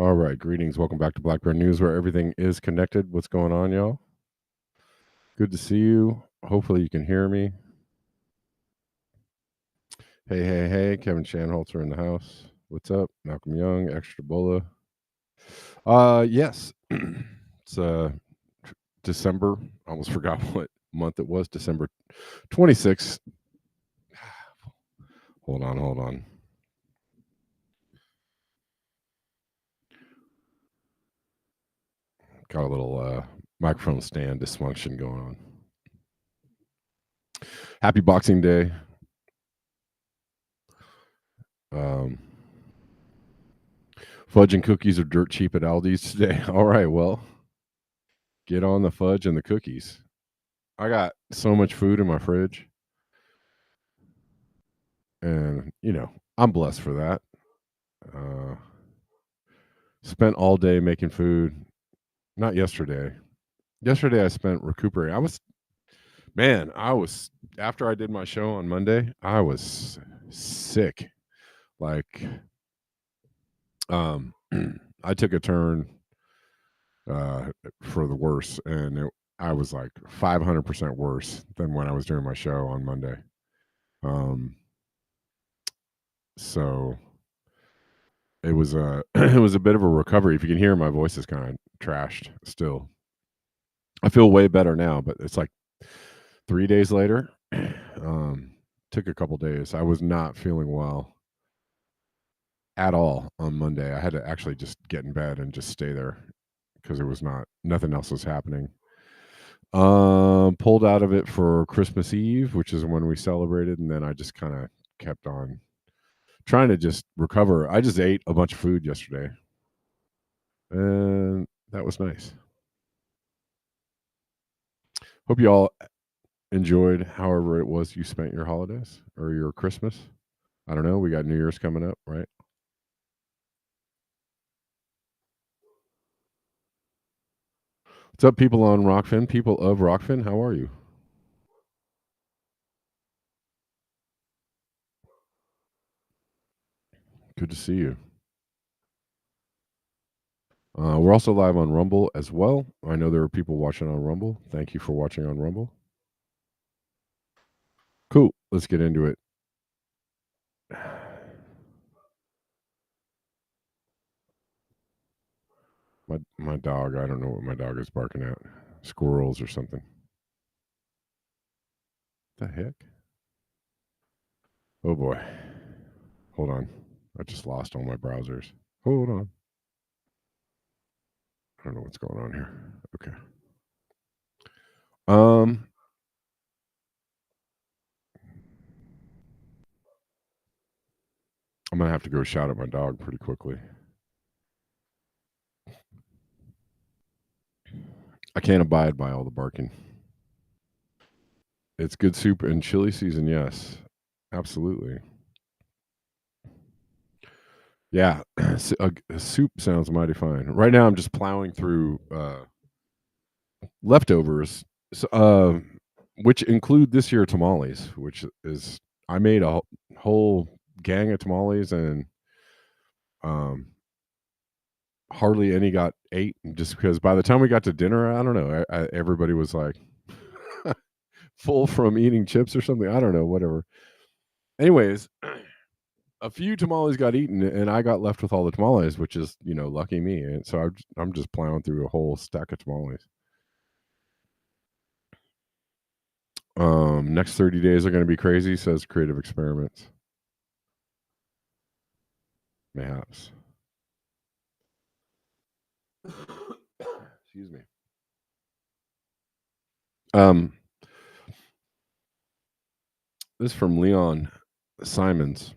All right, greetings. Welcome back to Black Bear News, where everything is connected. What's going on, y'all? Good to see you. Hopefully, you can hear me. Hey. Kevin Shanholzer in the house. What's up? Malcolm Young, Extra Bola. Yes. It's December. I almost forgot what month it was. December 26th. Hold on. Got a little microphone stand dysfunction going on. Happy Boxing Day. Fudge and cookies are dirt cheap at Aldi's today. All right, well, get on the fudge and the cookies. I got so much food in my fridge. And, I'm blessed for that. Spent all day making food. Not yesterday. Yesterday I spent recuperating. I was, after I did my show on Monday, I was sick. Like, I took a turn for the worse, and I was like 500% worse than when I was doing my show on Monday. So it was it was a bit of a recovery. If you can hear, my voice is kind of trashed still. I feel way better now, but it's like 3 days later. Took a couple days. I was not feeling well at all on Monday. I had to actually just get in bed and just stay there because it was nothing else was happening. Pulled out of it for Christmas Eve, which is when we celebrated, and then I just kind of kept on trying to just recover. I just ate a bunch of food yesterday, and that was nice. Hope you all enjoyed however it was you spent your holidays or your Christmas. I don't know. We got New Year's coming up, right? What's up, people on Rockfin? People of Rockfin, how are you? Good to see you. We're also live on Rumble as well. I know there are people watching on Rumble. Thank you for watching on Rumble. Cool. Let's get into it. My dog, I don't know what my dog is barking at. Squirrels or something. The heck? Oh boy. Hold on. I just lost all my browsers. Hold on. I don't know what's going on here. Okay. I'm gonna have to go shout at my dog pretty quickly. I can't abide by all the barking. It's good soup and chili season, yes. Absolutely. Yeah, soup sounds mighty fine. Right now I'm just plowing through leftovers, which include this year tamales, which is I made a whole gang of tamales, and hardly any got ate, just because by the time we got to dinner, I don't know, everybody was like full from eating chips or something. I don't know, whatever. Anyways, a few tamales got eaten, and I got left with all the tamales, which is, lucky me. And so I'm just plowing through a whole stack of tamales. Next 30 days are going to be crazy, says Creative Experiments. Mayhaps. Excuse me. This is from Leon Simons.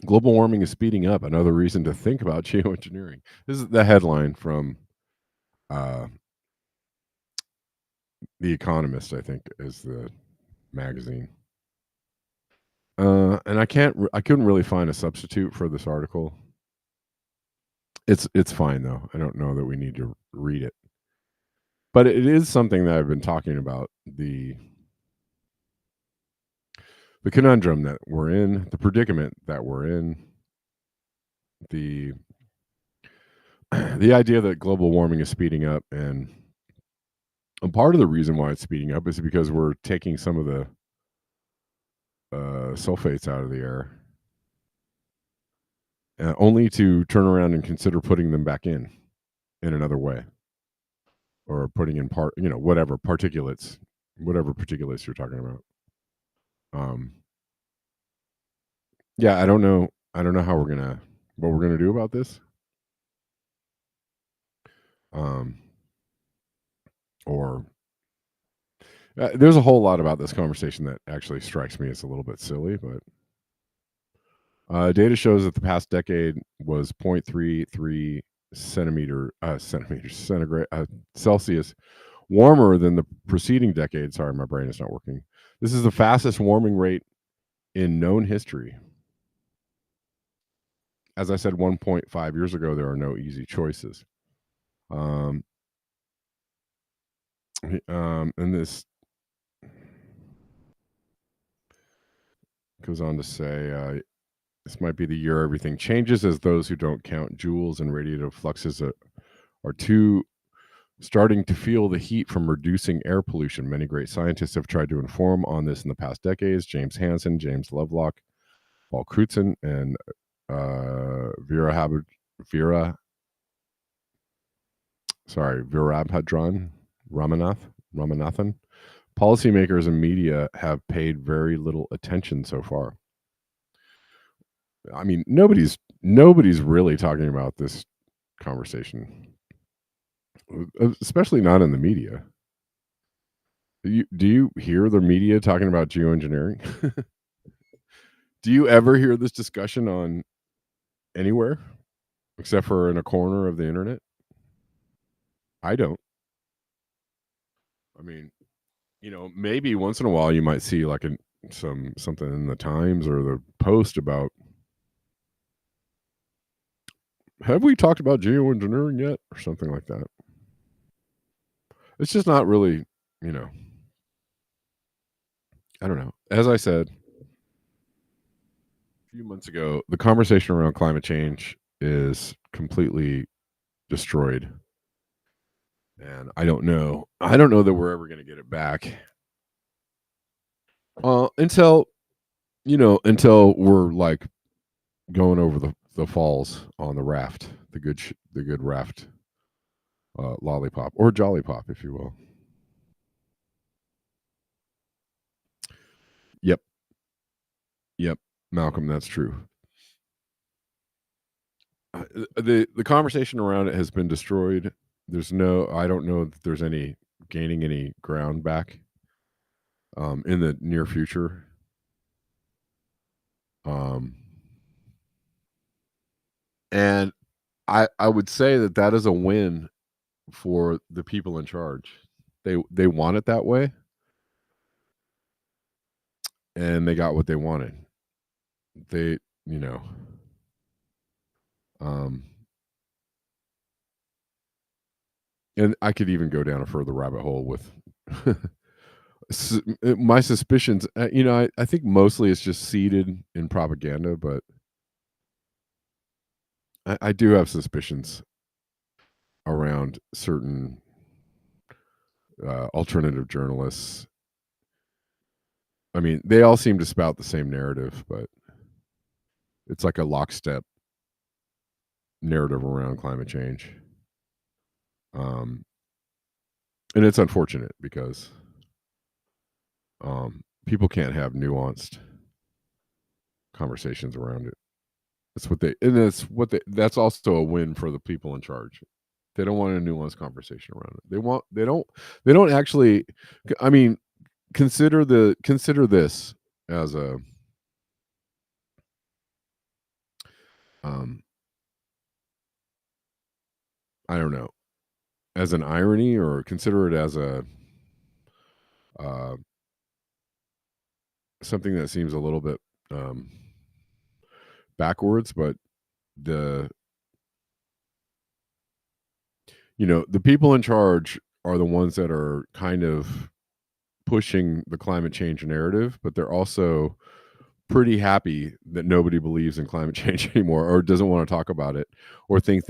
Global warming is speeding up. Another reason to think about geoengineering. This is the headline from The Economist, I think, is the magazine. And I couldn't really find a substitute for this article. It's fine though. I don't know that we need to read it, but it is something that I've been talking about, the conundrum that we're in, the predicament that we're in, the the idea that global warming is speeding up, and a part of the reason why it's speeding up is because we're taking some of the sulfates out of the air, only to turn around and consider putting them back in another way, or putting in whatever particulates you're talking about. Yeah, I don't know how what we're gonna do about this. Or there's a whole lot about this conversation that actually strikes me as a little bit silly, but data shows that the past decade was 0.33 centimeters centigrade Celsius warmer than the preceding decade. Sorry, my brain is not working. This is the fastest warming rate in known history. As I said 1.5 years ago, there are no easy choices. And this goes on to say, this might be the year everything changes, as those who don't count joules and radiative fluxes are too starting to feel the heat from reducing air pollution. Many great scientists have tried to inform on this in the past decades. James Hansen, James Lovelock, Paul Crutzen, and Virabhadran Ramanathan. Policymakers and media have paid very little attention so far. I mean, nobody's really talking about this conversation, especially not in the media. Do you hear the media talking about geoengineering? Do you ever hear this discussion on anywhere except for in a corner of the internet? I don't. I mean, maybe once in a while you might see like something in the Times or the Post about, have we talked about geoengineering yet, or something like that. It's just not really, I don't know. As I said a few months ago, the conversation around climate change is completely destroyed. And I don't know that we're ever going to get it back. Until we're like going over the falls on the raft, the good raft, lollipop or jolly pop, if you will. Yep, Malcolm, that's true. The conversation around it has been destroyed. I don't know that there's any gaining any ground back in the near future. And I would say that is a win for the people in charge. They want it that way, and they got what they wanted. They, and I could even go down a further rabbit hole with my suspicions. I think mostly it's just seeded in propaganda, but I do have suspicions around certain alternative journalists. I mean, they all seem to spout the same narrative, but it's like a lockstep narrative around climate change. And it's unfortunate because people can't have nuanced conversations around it. That's also a win for the people in charge. They don't want a nuanced conversation around it. They don't actually, I mean, consider this as a I don't know, as an irony, or consider it as a something that seems a little bit backwards, but the people in charge are the ones that are kind of pushing the climate change narrative, but they're also pretty happy that nobody believes in climate change anymore, or doesn't want to talk about it, or think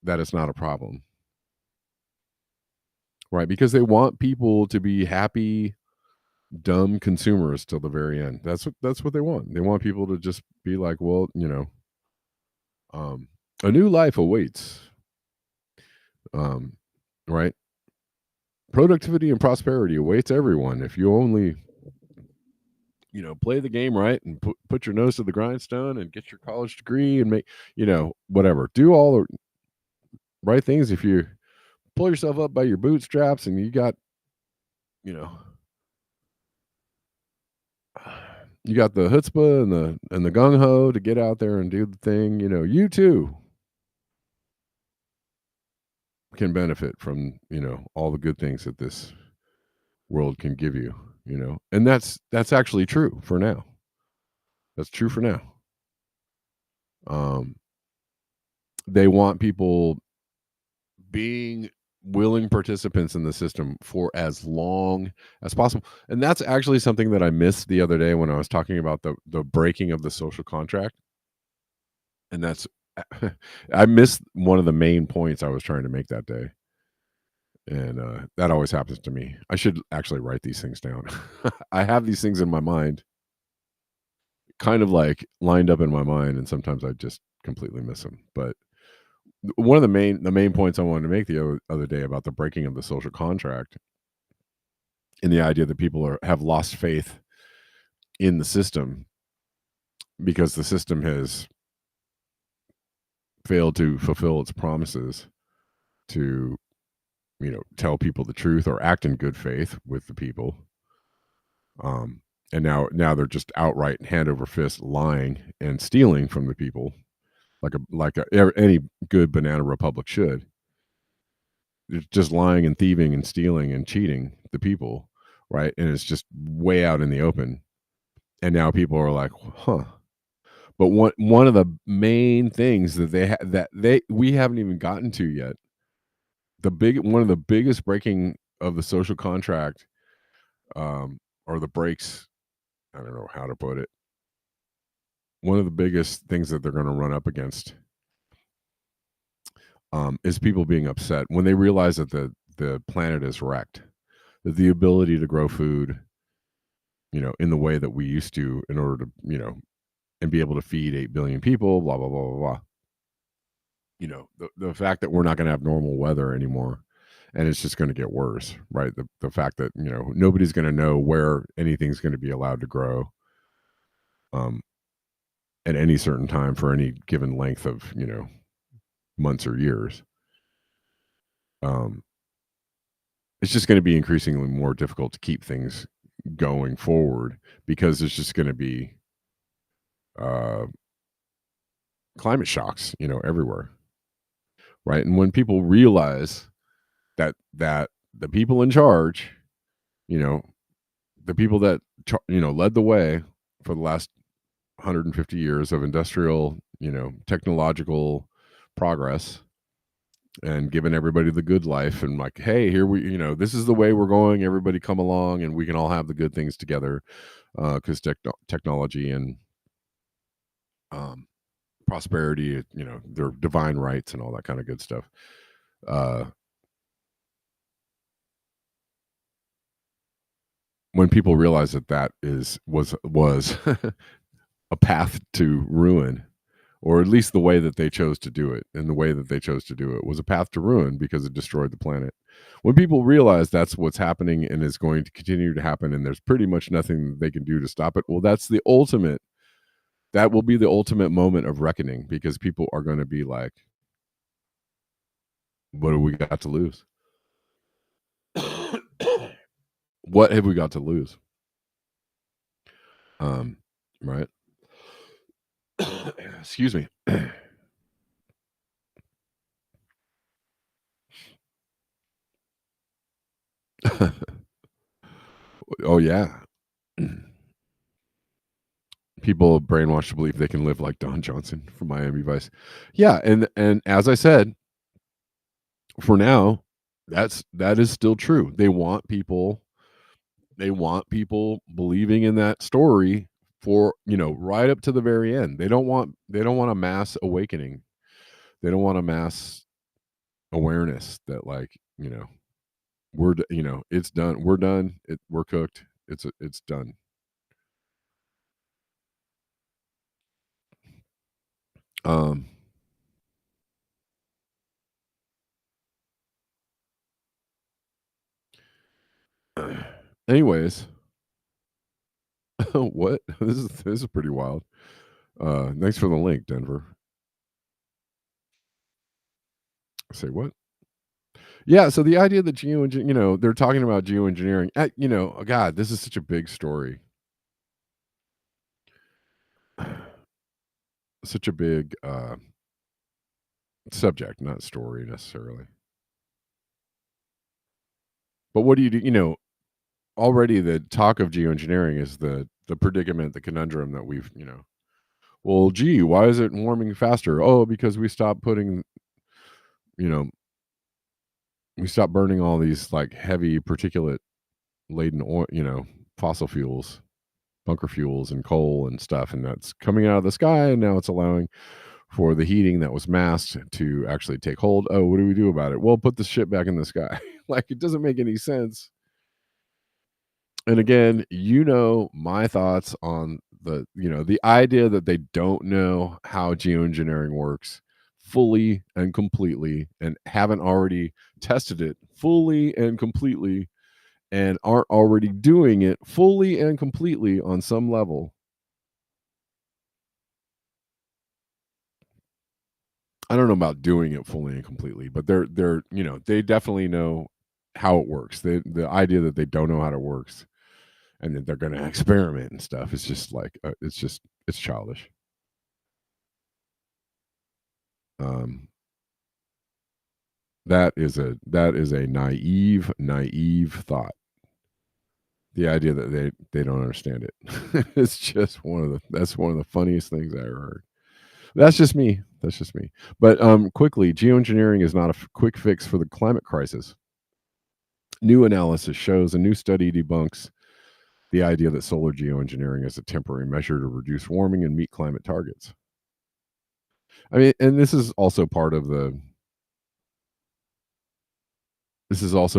that it's not a problem, right? Because they want people to be happy, dumb consumers till the very end. That's what they want. They want people to just be like, well, a new life awaits, um, right? Productivity and prosperity awaits everyone if you only, play the game right and put your nose to the grindstone and get your college degree and make, whatever. Do all the right things. If you pull yourself up by your bootstraps and you got, you know, you got the chutzpah and the gung ho to get out there and do the thing, you too can benefit from, all the good things that this world can give you, and that's actually true for now. That's true for now. Um, they want people being willing participants in the system for as long as possible. And that's actually something that I missed the other day when I was talking about the breaking of the social contract. And that's I missed one of the main points I was trying to make that day. And that always happens to me. I should actually write these things down. I have these things in my mind, kind of like lined up in my mind, and sometimes I just completely miss them. But one of the main points I wanted to make the other day about the breaking of the social contract and the idea that people have lost faith in the system because the system has failed to fulfill its promises to, tell people the truth or act in good faith with the people. And now they're just outright hand over fist lying and stealing from the people, like any good banana republic should. It's just lying and thieving and stealing and cheating the people, right? And it's just way out in the open. And now people are like, huh. But one of the main things that we haven't even gotten to yet, one of the biggest breaking of the social contract, or the breaks, I don't know how to put it. One of the biggest things that they're going to run up against, is people being upset when they realize that the planet is wrecked, that the ability to grow food, in the way that we used to in order to, and be able to feed 8 billion people, blah, blah, blah, blah, blah. The fact that we're not going to have normal weather anymore, and it's just going to get worse, right? The fact that, nobody's going to know where anything's going to be allowed to grow, at any certain time for any given length of, months or years. It's just going to be increasingly more difficult to keep things going forward because there's just going to be climate shocks, everywhere, right? And when people realize that the people in charge, the people that led the way for the last 150 years of industrial, technological progress, and giving everybody the good life, and like, hey, here this is the way we're going. Everybody come along, and we can all have the good things together, because technology and prosperity, their divine rights and all that kind of good stuff. When people realize that was a path to ruin, or at least the way that they chose to do it, and the way that they chose to do it was a path to ruin because it destroyed the planet. When people realize that's what's happening and is going to continue to happen, and there's pretty much nothing they can do to stop it, well, that will be the ultimate moment of reckoning, because people are going to be like, what have we got to lose? What have we got to lose? Right. Excuse me. Oh yeah. People brainwashed to believe they can live like Don Johnson from Miami Vice. Yeah, and as I said, for now, that is still true. They want people believing in that story for, right up to the very end. They don't want a mass awakening. They don't want a mass awareness that, like, it's done. We're done. We're cooked. It's done. Um, anyways, what? This is pretty wild. Thanks for the link, Denver. Say what? Yeah, so the idea that they're talking about geoengineering. God, this is such a big story. Such a big subject, not story necessarily. But what do you do? Already the talk of geoengineering is the predicament, the conundrum that we've, well, gee, why is it warming faster? Oh, because you know, we stopped burning all these like heavy particulate laden oil, fossil fuels, bunker fuels and coal and stuff, and that's coming out of the sky, and now it's allowing for the heating that was masked to actually take hold. Oh, what do we do about it? Well, put the shit back in the sky. Like, it doesn't make any sense. And again, my thoughts on the idea that they don't know how geoengineering works fully and completely, and haven't already tested it fully and completely, and aren't already doing it fully and completely on some level. I don't know about doing it fully and completely, but they definitely know how it works. The idea that they don't know how it works and that they're going to experiment and stuff is just like it's childish. Um, that is a naive thought. The idea that they don't understand it. It's just that's one of the funniest things I ever heard. That's just me. That's just me. But quickly, geoengineering is not a quick fix for the climate crisis. New analysis shows a new study debunks the idea that solar geoengineering is a temporary measure to reduce warming and meet climate targets. I mean, and this has also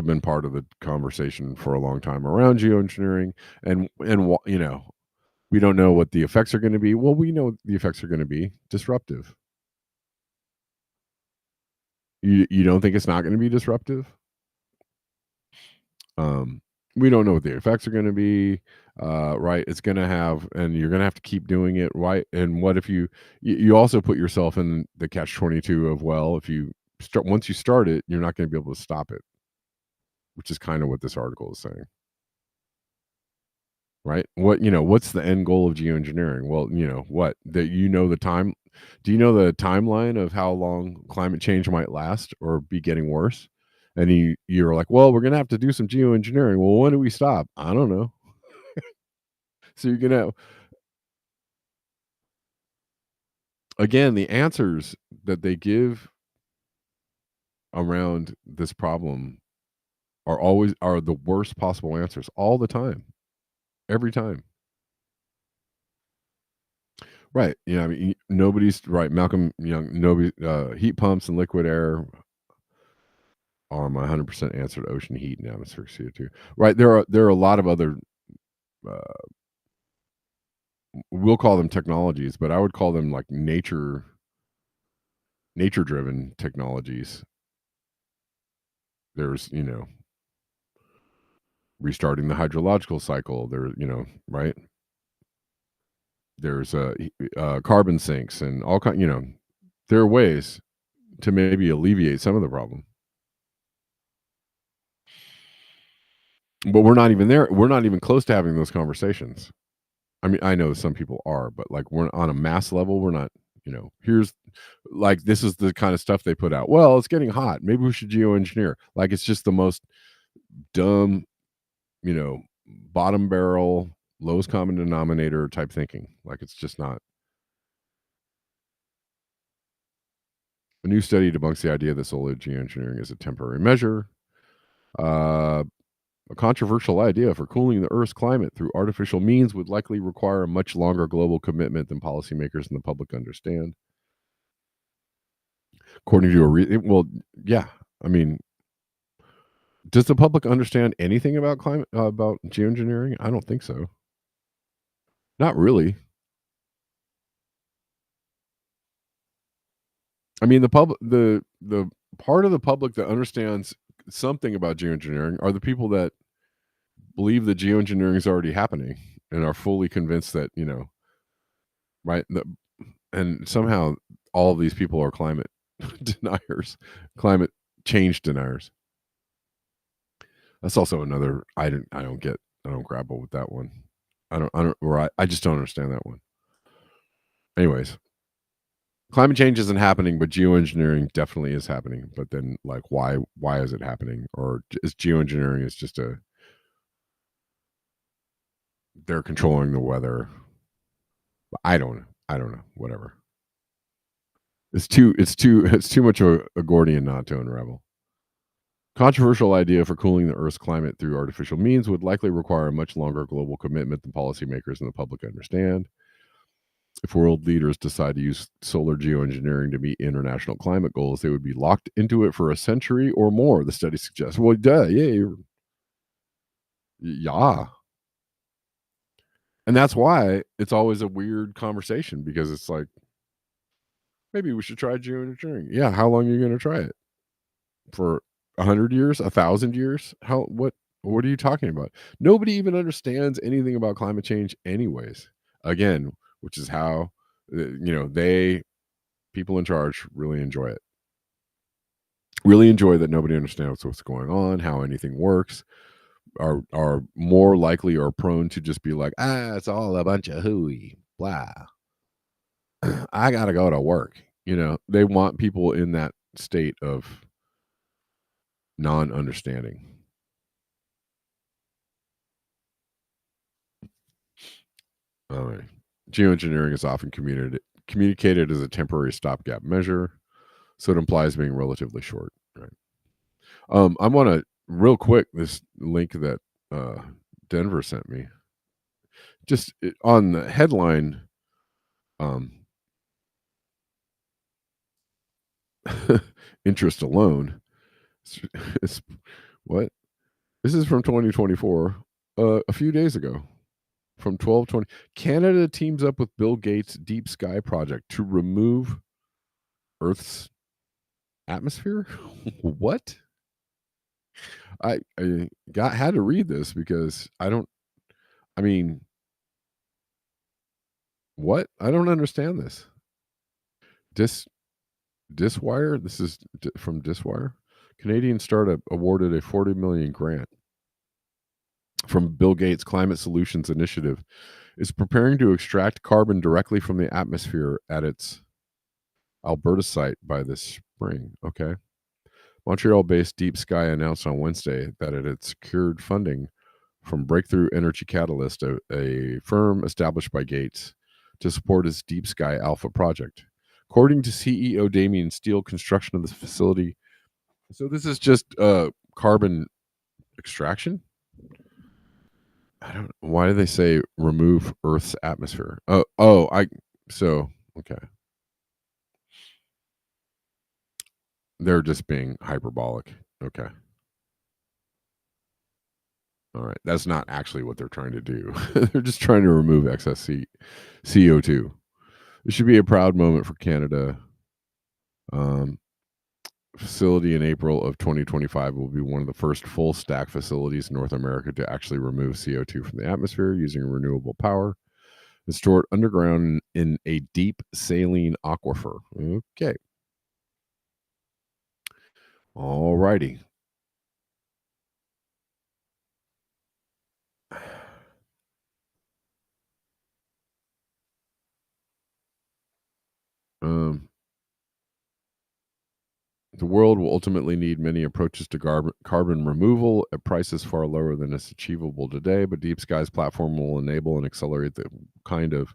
been part of the conversation for a long time around geoengineering, and we don't know what the effects are going to be. Well, we know the effects are going to be disruptive. You don't think it's not going to be disruptive? Um, we don't know what the effects are going to be, right? It's going to have, and you're going to have to keep doing it, right? And what if you also put yourself in the catch-22 of, well, if you start once you start it, you're not going to be able to stop it, which is kind of what this article is saying, right? What's the end goal of geoengineering? Well, what that the time. Do you know the timeline of how long climate change might last or be getting worse? And you're like, well, we're gonna have to do some geoengineering. Well, when do we stop? I don't know. So you're gonna again, the answers that they give around this problem are the worst possible answers all the time, every time. Right. Yeah. I mean, nobody's right. Malcolm Young. Nobody. Heat pumps and liquid air are my 100% answer to ocean heat and atmospheric CO2. Right. There are a lot of other. Uh, we'll call them technologies, but I would call them like nature driven technologies. There's restarting the hydrological cycle. Right. There's carbon sinks and all kind. There are ways to maybe alleviate some of the problem. But we're not even there. We're not even close to having those conversations. I mean, I know some people are, but like we're on a mass level, we're not, here's like this is the kind of stuff they put out. Well, it's getting hot. Maybe we should geoengineer. Like it's just the most dumb, bottom barrel, lowest common denominator type thinking. Like it's just not. A new study debunks the idea that solar geoengineering is a temporary measure. Uh, A controversial idea for cooling the Earth's climate through artificial means would likely require a much longer global commitment than policymakers and the public understand. According to well, yeah. I mean, does the public understand anything about about geoengineering? I don't think so. Not really. I mean, the part of the public that understands something about geoengineering are the people that believe that geoengineering is already happening and are fully convinced that, right? And somehow all of these people are climate deniers, climate change deniers. That's also another I don't grapple with that one. I just don't understand that one. Anyways, climate change isn't happening, but geoengineering definitely is happening. But then, like, why is it happening? Or is geoengineering is just they're controlling the weather? I don't know. Whatever. It's too much of a Gordian knot to unravel. Controversial idea for cooling the Earth's climate through artificial means would likely require a much longer global commitment than policymakers and the public understand. If world leaders decide to use solar geoengineering to meet international climate goals, they would be locked into it for a century or more, the study suggests. Well, duh, yeah. And that's why it's always a weird conversation because it's like, maybe we should try geoengineering. Yeah, how long are you going to try it? For 100 years, 1,000 years? What are you talking about? Nobody even understands anything about climate change anyways. Again, which is how they people in charge really enjoy it. Really enjoy that nobody understands what's going on, how anything works, are more likely or prone to just be like, it's all a bunch of hooey, blah. I gotta go to work. They want people in that state of non-understanding. All right. Geoengineering is often communicated as a temporary stopgap measure, so it implies being relatively short. Right. I want to real quick this link that Denver sent me. Just on the headline, um, interest alone. It's what? This is from 2024, a few days ago, from 12/20. Canada teams up with Bill Gates' Deep Sky project to remove Earth's atmosphere. What? I had to read this because I don't. I mean, what? I don't understand this. Dis Diswire. This is from Diswire. Canadian startup awarded a 40 million grant from Bill Gates' Climate Solutions Initiative is preparing to extract carbon directly from the atmosphere at its Alberta site by this spring. Okay. Montreal-based Deep Sky announced on Wednesday that it had secured funding from Breakthrough Energy Catalyst, a firm established by Gates to support its Deep Sky Alpha project. According to CEO Damien Steele, construction of this facility. So this is just carbon extraction? I don't. Why do they say remove Earth's atmosphere? Okay. They're just being hyperbolic. Okay. All right. That's not actually what they're trying to do. They're just trying to remove excess CO2. It should be a proud moment for Canada. Facility in April of 2025 will be one of the first full stack facilities in North America to actually remove CO2 from the atmosphere using renewable power and store it underground in a deep saline aquifer. Okay. All righty. The world will ultimately need many approaches to carbon removal at prices far lower than is achievable today, but Deep Sky's platform will enable and accelerate the kind of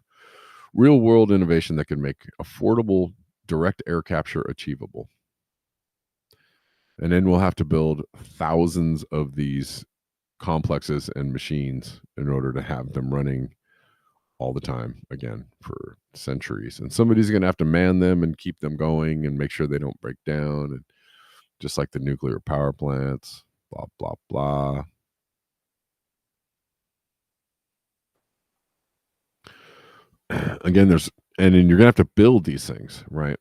real world innovation that can make affordable direct air capture achievable. And then we'll have to build thousands of these complexes and machines in order to have them running all the time again for centuries. And somebody's going to have to man them and keep them going and make sure they don't break down. And just like the nuclear power plants, blah, blah, blah. Again, and then you're going to have to build these things, right?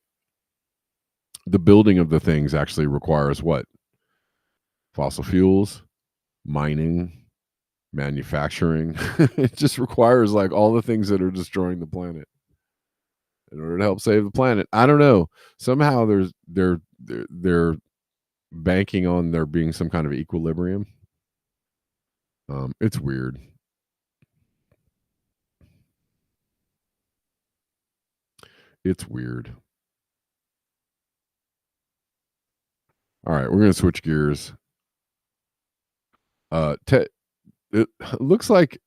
The building of the things actually requires what? Fossil fuels, mining, manufacturing. It just requires like all the things that are destroying the planet in order to help save the planet. I don't know. Somehow they're banking on there being some kind of equilibrium. It's weird. It's weird. All right, we're gonna switch gears. It looks like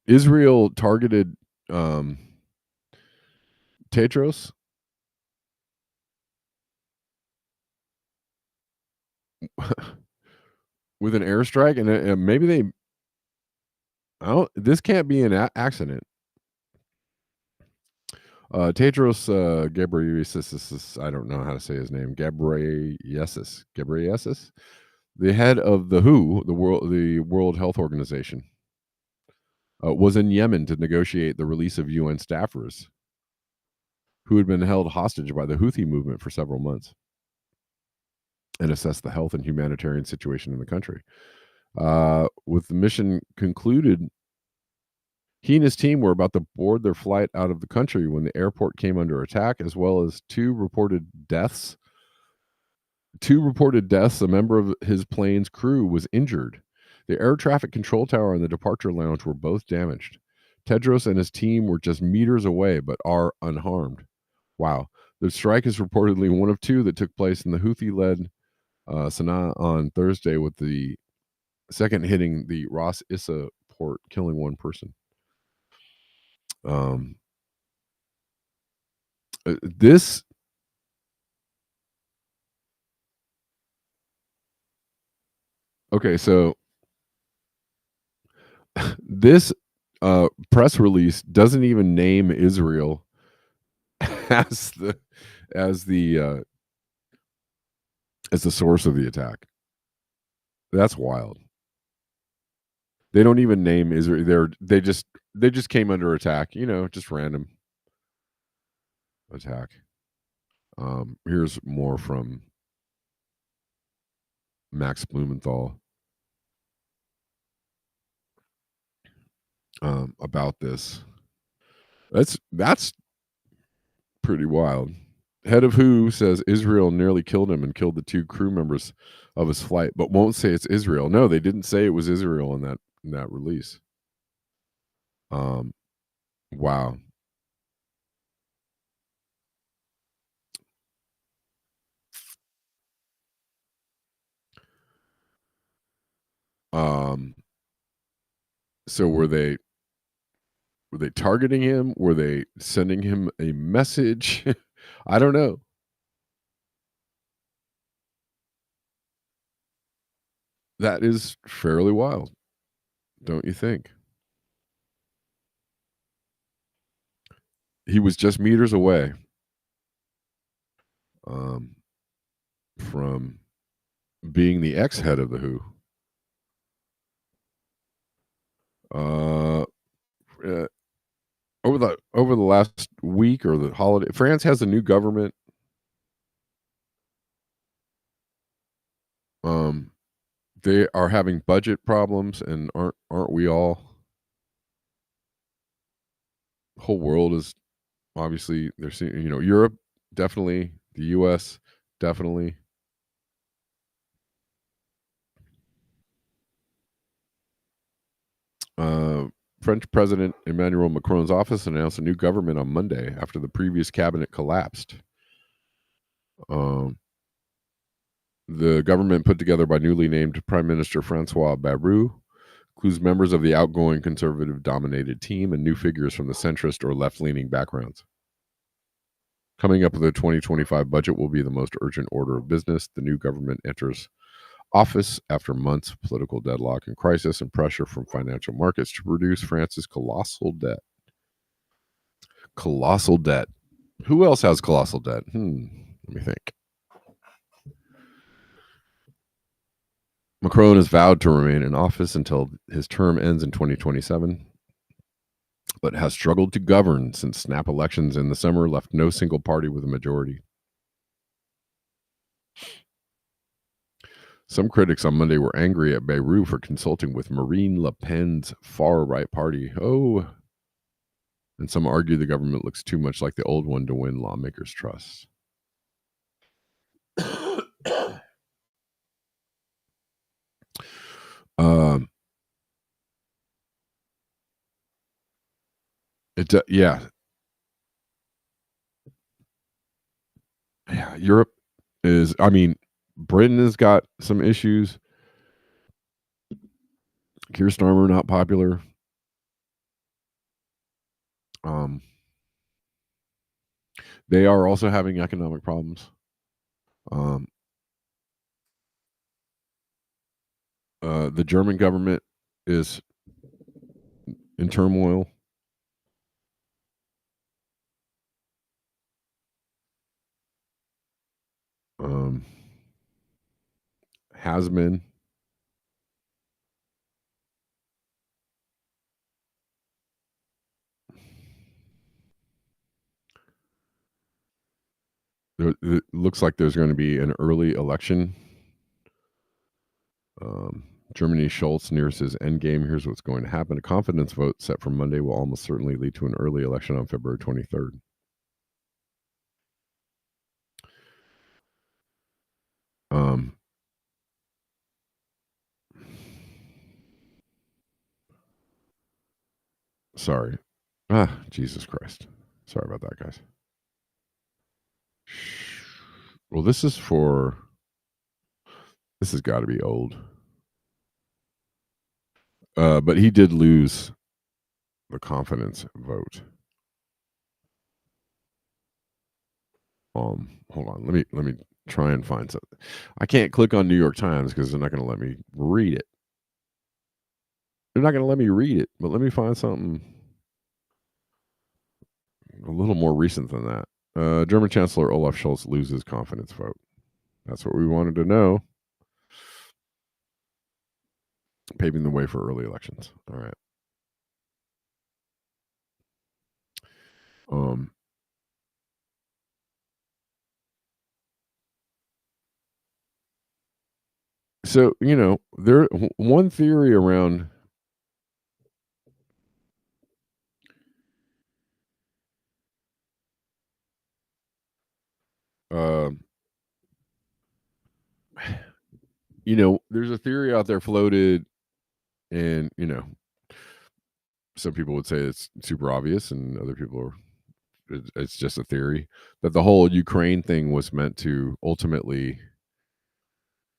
Israel targeted Tedros with an airstrike, and maybe they. This can't be an accident. Tedros Ghebreyesus, I don't know how to say his name. Ghebreyesus, the head of the WHO, the World Health Organization, was in Yemen to negotiate the release of UN staffers who had been held hostage by the Houthi movement for several months, and assess the health and humanitarian situation in the country. With the mission concluded, he and his team were about to board their flight out of the country when the airport came under attack, as well as two reported deaths. A member of his plane's crew was injured. The air traffic control tower and the departure lounge were both damaged. Tedros and his team were just meters away, but are unharmed. Wow. The strike is reportedly one of two that took place in the Houthi-led Sana'a on Thursday, with the second hitting the Ras Issa port, killing one person. This okay, so this press release doesn't even name Israel as the source of the attack. That's wild. They don't even name Israel. They just came under attack. Just random attack. Here's more from Max Blumenthal about this. That's pretty wild. Head of WHO says Israel nearly killed him and killed the two crew members of his flight, but won't say it's Israel. No, they didn't say it was Israel in that release. Wow. So were they targeting him? Were they sending him a message? I don't know. That is fairly wild, don't you think? He was just meters away from being the ex-head of the WHO. Over the last week or the holiday, France has a new government. They are having budget problems, and aren't we all? The whole world is obviously they're seeing. Europe definitely, the U.S. definitely. French President Emmanuel Macron's office announced a new government on Monday after the previous cabinet collapsed. The government put together by newly named Prime Minister Francois Bayrou includes members of the outgoing conservative-dominated team and new figures from the centrist or left-leaning backgrounds. Coming up with the 2025 budget will be the most urgent order of business. The new government enters office after months of political deadlock and crisis and pressure from financial markets to reduce France's colossal debt. Colossal debt. Who else has colossal debt? Let me think. Macron has vowed to remain in office until his term ends in 2027, but has struggled to govern since snap elections in the summer left no single party with a majority. Some critics on Monday were angry at Bayrou for consulting with Marine Le Pen's far-right party. And some argue the government looks too much like the old one to win lawmakers' trust. Yeah. Yeah, Europe is, Britain has got some issues. Keir Starmer not popular. They are also having economic problems. The German government is in turmoil. Has been. It looks like there's going to be an early election. Germany's Scholz nears his endgame. Here's what's going to happen. A confidence vote set for Monday will almost certainly lead to an early election on February 23rd. Sorry. Jesus Christ. Sorry about that, guys. Well, this has got to be old. But he did lose the confidence vote. Hold on. Let me try and find something. I can't click on New York Times because they're not going to let me read it. They're not going to let me read it, but let me find something a little more recent than that. German Chancellor Olaf Scholz loses confidence vote. That's what we wanted to know. Paving the way for early elections. All right. So, there one theory around there's a theory out there floated, and some people would say it's super obvious, and other people are, it's just a theory, that the whole Ukraine thing was meant to ultimately,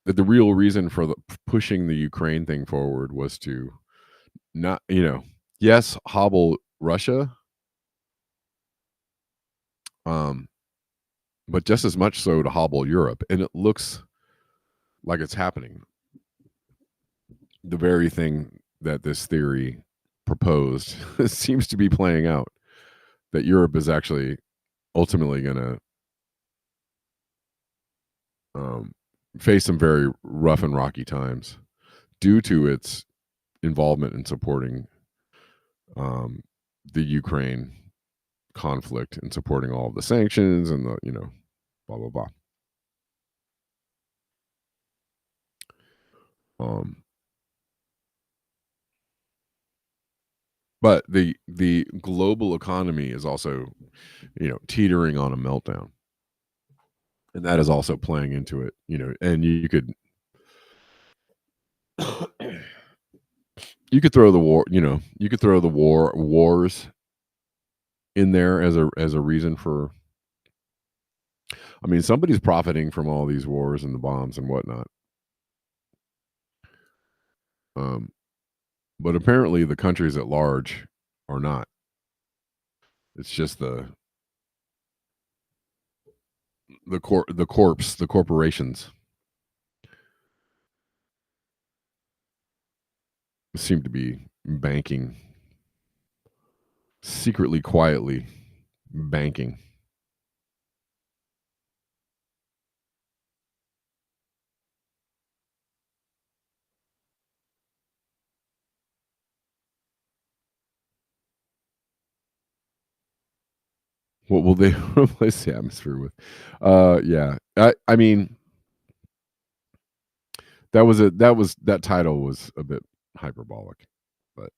that the real reason for pushing the Ukraine thing forward was to not, yes, hobble Russia, but just as much so to hobble Europe. And it looks like it's happening. The very thing that this theory proposed seems to be playing out, that Europe is actually ultimately going to face some very rough and rocky times due to its involvement in supporting the Ukraine conflict and supporting all of the sanctions and the, blah, blah, blah. But the global economy is also, teetering on a meltdown. And that is also playing into it, and you could throw the war, you could throw the wars in there as a reason for, somebody's profiting from all these wars and the bombs and whatnot. But apparently the countries at large are not. It's just the corporations seem to be banking, secretly, quietly banking. What will they replace the atmosphere with? Yeah. I mean, that title was a bit hyperbolic, but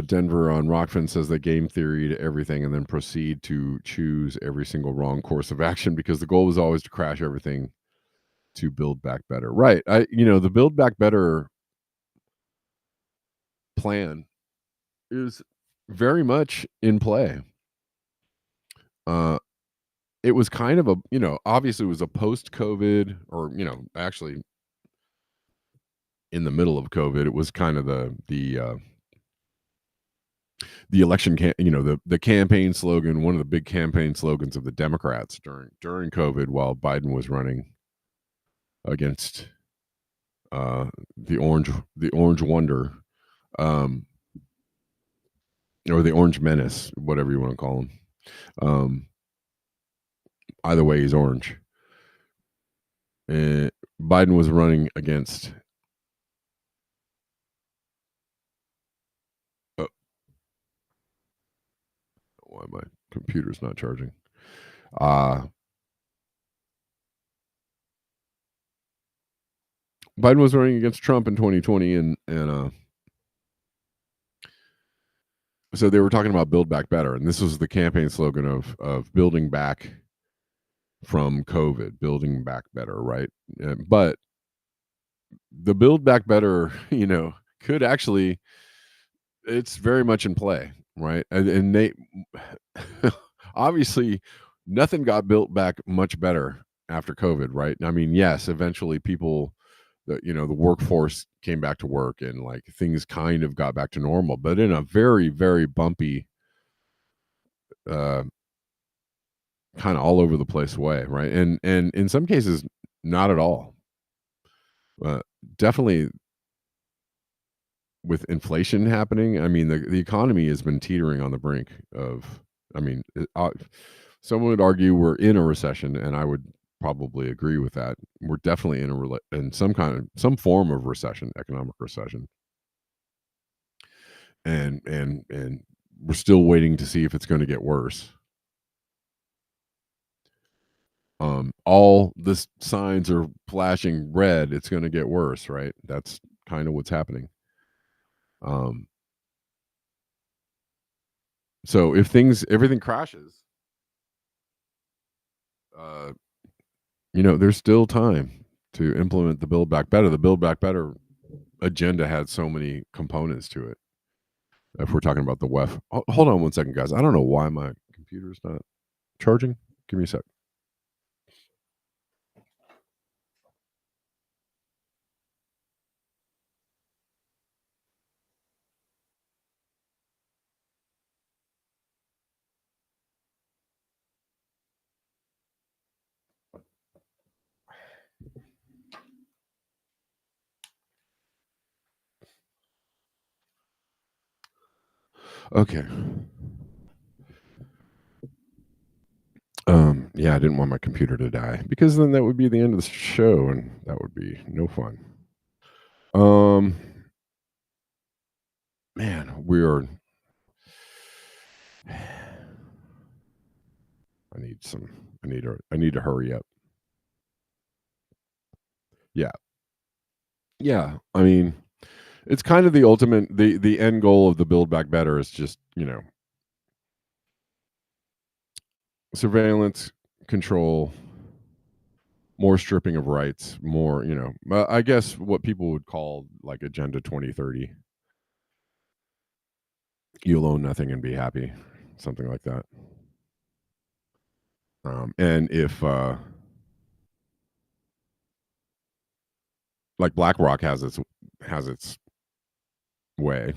Denver on Rockfin says they game theoried everything and then proceed to choose every single wrong course of action because the goal was always to crash everything to build back better. Right. The build back better plan is very much in play. It was kind of obviously it was a post COVID or, actually in the middle of COVID, it was kind of the election the campaign slogan, one of the big campaign slogans of the Democrats during COVID while Biden was running against the orange wonder, um, or the orange menace, whatever you want to call him. Either way, he's orange. And Biden was running against why my computer's not charging. Biden was running against Trump in 2020, and so they were talking about build back better, and this was the campaign slogan of building back from COVID, building back better, right? But the build back better, could actually, it's very much in play, right? And they obviously nothing got built back much better after COVID, right? I mean, yes, eventually people, the workforce came back to work and like things kind of got back to normal, but in a very, very bumpy, kind of all over the place way, right? And in some cases, not at all. Definitely with inflation happening, I mean, the economy has been teetering on the brink of. I mean, someone would argue we're in a recession, and I would probably agree with that. We're definitely in some form of recession, economic recession, and we're still waiting to see if it's going to get worse. All the signs are flashing red. It's going to get worse, right? That's kind of what's happening. So if everything crashes, uh, there's still time to implement the Build Back Better. The Build Back Better agenda had so many components to it. If we're talking about the WEF, hold on one second, guys. I don't know why my computer's not charging. Give me a sec. Okay. Yeah, I didn't want my computer to die because then that would be the end of the show, and that would be no fun. Man, we are. I need to hurry up. Yeah, yeah. I mean, it's kind of the ultimate. The end goal of the Build Back Better is just surveillance, control, more stripping of rights, more, I guess what people would call like Agenda 2030. You'll own nothing and be happy, something like that. And if, like BlackRock has its way,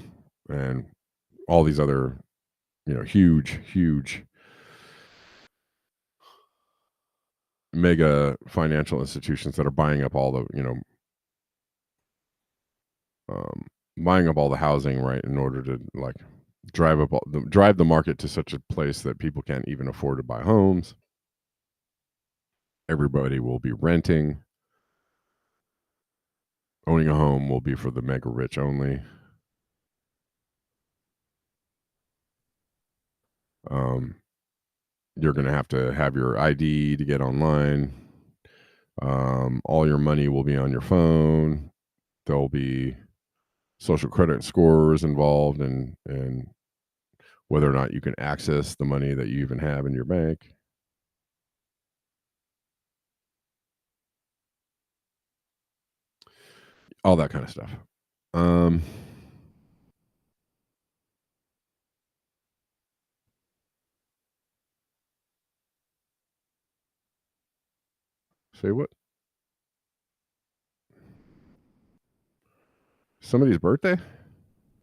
and all these other, huge mega financial institutions that are buying up all the, buying up all the housing, right, in order to like drive the market to such a place that people can't even afford to buy homes. Everybody will be renting. Owning a home will be for the mega rich only. You're going to have your ID to get online. All your money will be on your phone. There'll be social credit scores involved, and whether or not you can access the money that you even have in your bank. All that kind of stuff. Say what? Somebody's birthday?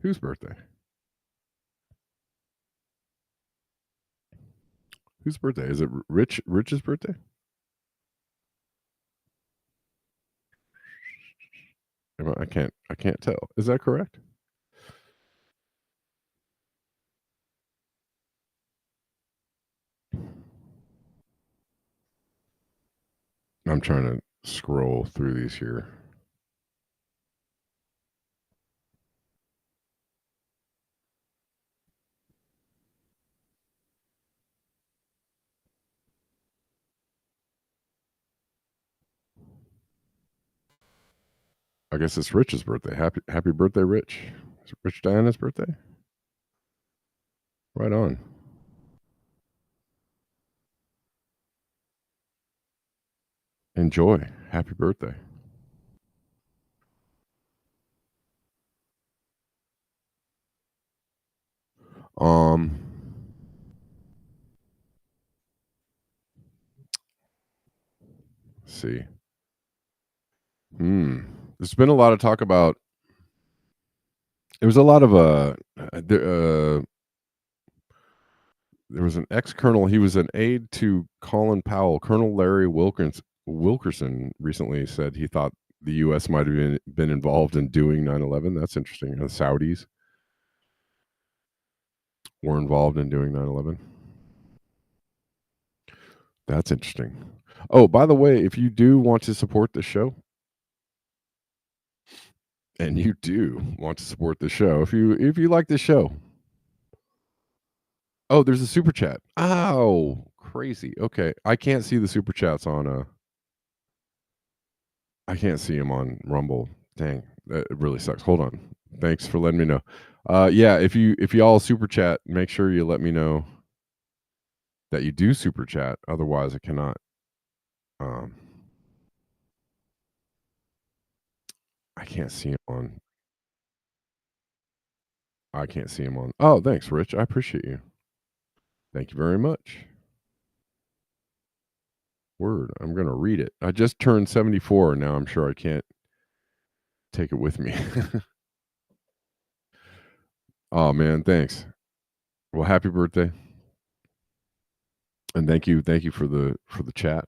Whose birthday? Whose birthday? Is it Rich's birthday? I can't tell. Is that correct? I'm trying to scroll through these here. I guess it's Rich's birthday. Happy birthday, Rich. Is it Rich Diana's birthday? Right on. Enjoy. Happy birthday. Um let's see. There's been a lot of talk about there was a lot of there was an ex-colonel. He was an aide to Colin Powell. Colonel Larry Wilkerson recently said he thought the U.S. might have been involved in doing 9/11. That's interesting. The Saudis were involved in doing 9/11. That's interesting. Oh, by the way, if you do want to support the show, and you do want to support the show, if you like the show, oh, there's a super chat. Oh, crazy. Okay, I can't see the super chats on. I can't see them on Rumble. Dang, that really sucks. Hold on. Thanks for letting me know. Yeah, if y'all super chat, make sure you let me know that you do super chat. Otherwise, I cannot. I can't see him on. I can't see him on. Oh, thanks, Rich. I appreciate you. Thank you very much. Word. I'm gonna read it. I just turned 74, and now I'm sure I can't take it with me. Oh man, thanks. Well, happy birthday, and thank you for the chat.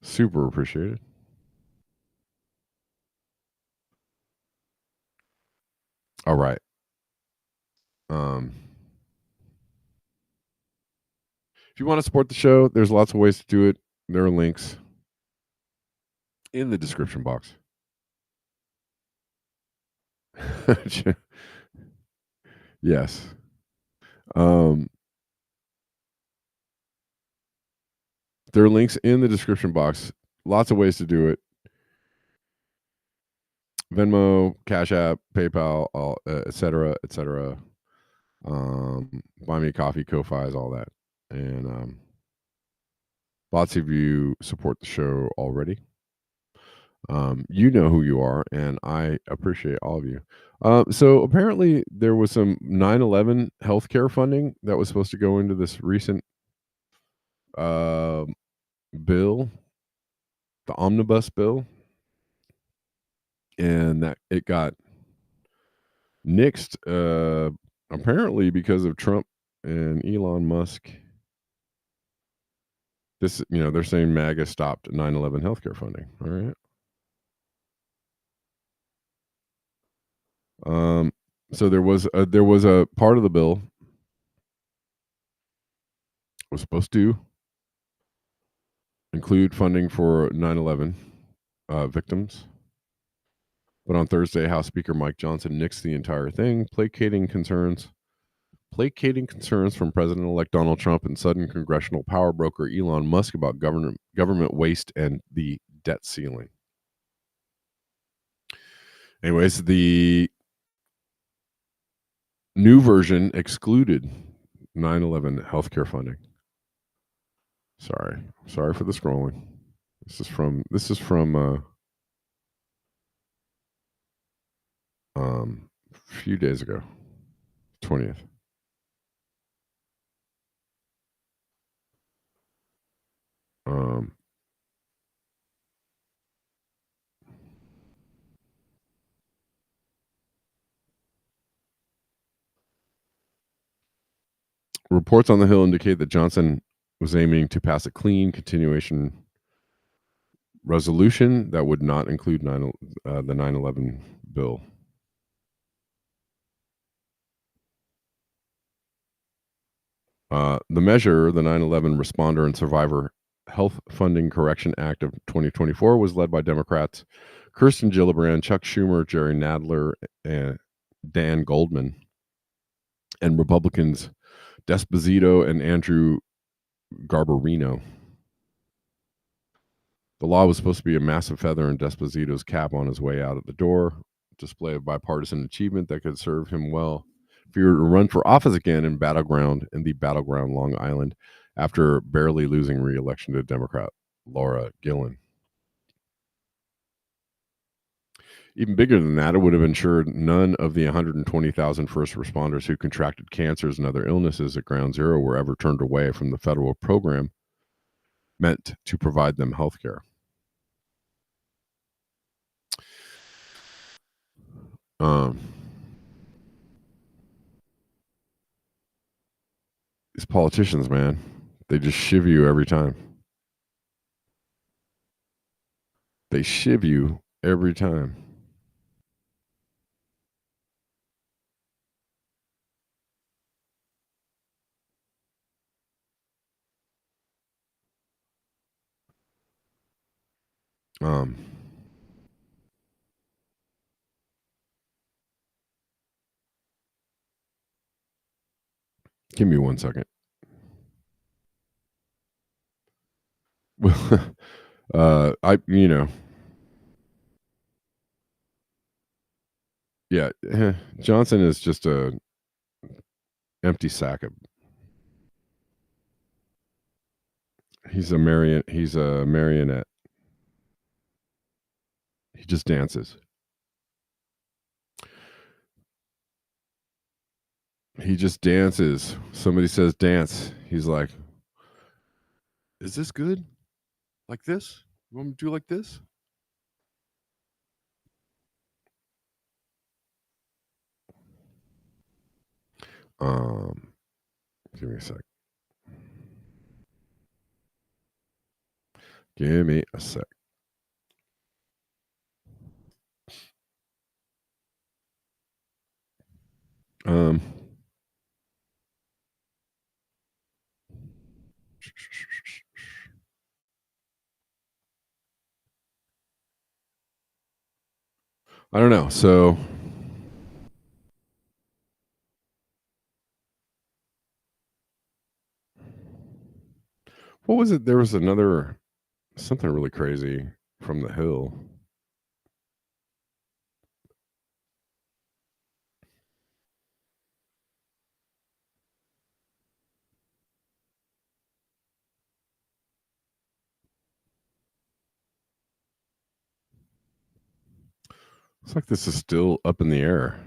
Super appreciated. All right. If you want to support the show, there's lots of ways to do it. There are links in the description box. Yes. There are links in the description box. Lots of ways to do it. Venmo, Cash App, PayPal, etc., etc. Buy me a coffee, Ko-Fi's, all that, and lots of you support the show already. You know who you are, and I appreciate all of you. So apparently, there was some 9/11 healthcare funding that was supposed to go into this recent bill, the omnibus bill, and that it got nixed. Apparently, because of Trump and Elon Musk. This, they're saying MAGA stopped 9/11 healthcare funding. All right. So there was a part of the bill was supposed to include funding for 9/11 victims, But on Thursday, House Speaker Mike Johnson nixed the entire thing, placating concerns from President-elect Donald Trump and sudden congressional power broker Elon Musk about government waste and the debt ceiling. Anyways, the new version excluded 9/11 healthcare funding. Sorry for the scrolling. This is from a few days ago, 20th. Reports on the Hill indicate that Johnson was aiming to pass a clean continuation resolution that would not include the 9/11 bill. The measure, the 9/11 Responder and Survivor Health Funding Correction Act of 2024, was led by Democrats Kirsten Gillibrand, Chuck Schumer, Jerry Nadler, and Dan Goldman, and Republicans Desposito and Andrew Garbarino. The law was supposed to be a massive feather in Desposito's cap on his way out of the door, display of bipartisan achievement that could serve him well if he were to run for office again in the battleground Long Island after barely losing re-election to Democrat Laura Gillen. Even bigger than that, it would have ensured none of the 120,000 first responders who contracted cancers and other illnesses at Ground Zero were ever turned away from the federal program meant to provide them health care. These politicians, man, they just shiv you every time. They shiv you every time. Give me 1 second. Well, yeah, Johnson is just a empty sack of. He's a marionette. He just dances. He just dances. Somebody says dance. He's like, is this good? Like this? You want me to do like this? Give me a sec. Give me a sec. I don't know. So what was it? There was something really crazy from the Hill. Looks like this is still up in the air.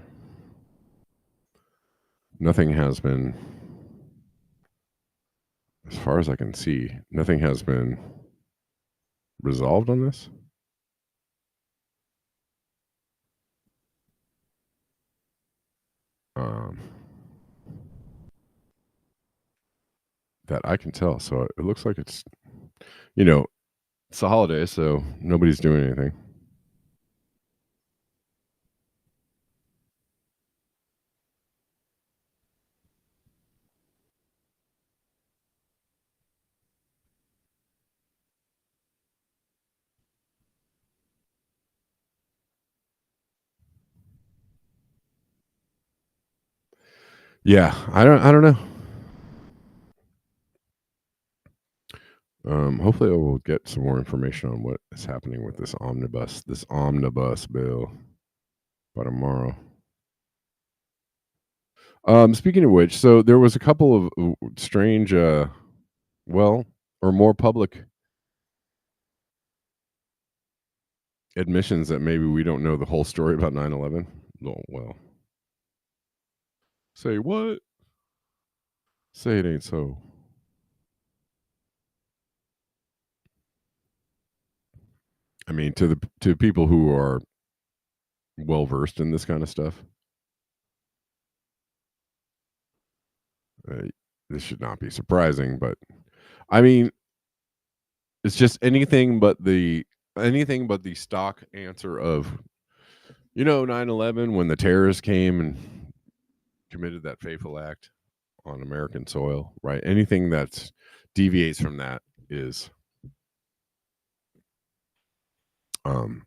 Nothing has been, as far as I can see, nothing has been resolved on this. That I can tell. So it looks like it's a holiday, so nobody's doing anything. Yeah, I don't know. Hopefully, I will get some more information on what is happening with this omnibus bill by tomorrow. Speaking of which, so there was a couple of strange, well, or more public admissions that maybe we don't know the whole story about 9/11. Oh, well, say what? Say it ain't so. I mean, to people who are well versed in this kind of stuff, uh, this should not be surprising. But I mean, it's just anything but the stock answer of 9/11 when the terrorists came and committed that fateful act on American soil, right? Anything that deviates from that is um